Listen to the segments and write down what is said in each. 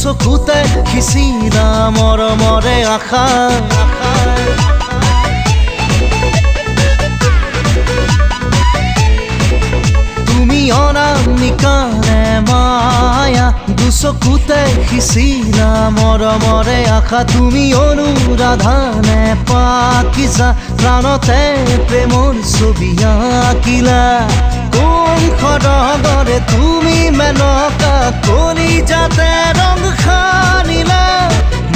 চকুতে খিচিলা মৰমৰে আশা তুমি অনামিকাৰে মায়া দুচকুতে খিচিলা মৰমৰে আশা তুমি অনুৰাধানে পাকিজা প্ৰাণতে প্ৰেমৰ ছবি আঁকিলা কোন খডগৰে তুমি মেনকা কলি যাতে ৰং সানিলা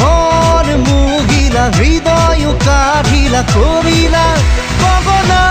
মন মুহিলা হৃদয় কাঢ়িলা কৰিলা গগনা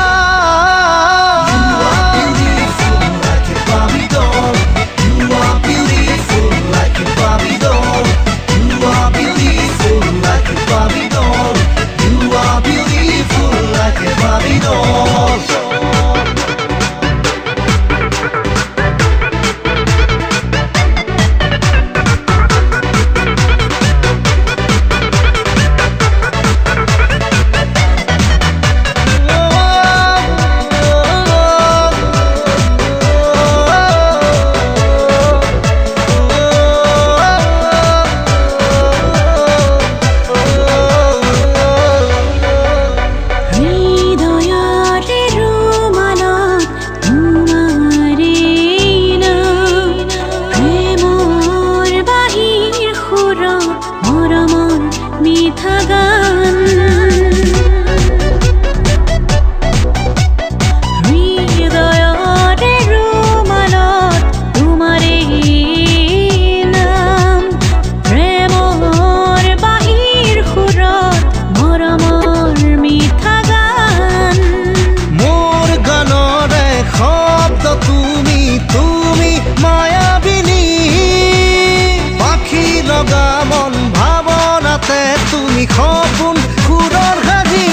খপুন খুৰৰ হাজি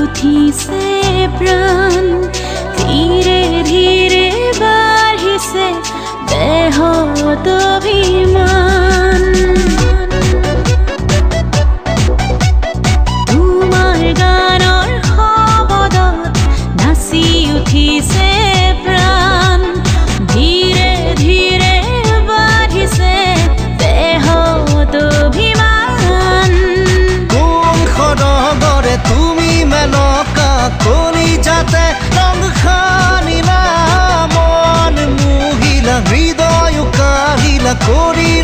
উঠিছে প্ৰাণ ধীৰে ধীৰে বাঢ়িছে দেহত অভিমান তোমাৰ গানৰ শব্দত নাচি উঠিছে প্ৰাণ ধীৰে ধীৰে বাঢ়িছে দেহত অভিমান কোন খডগৰে তুমি মেনকা কলি যাতে ৰং সানিলা মন মুহিলা হৃদয় কাঢ়িলা কৰিলা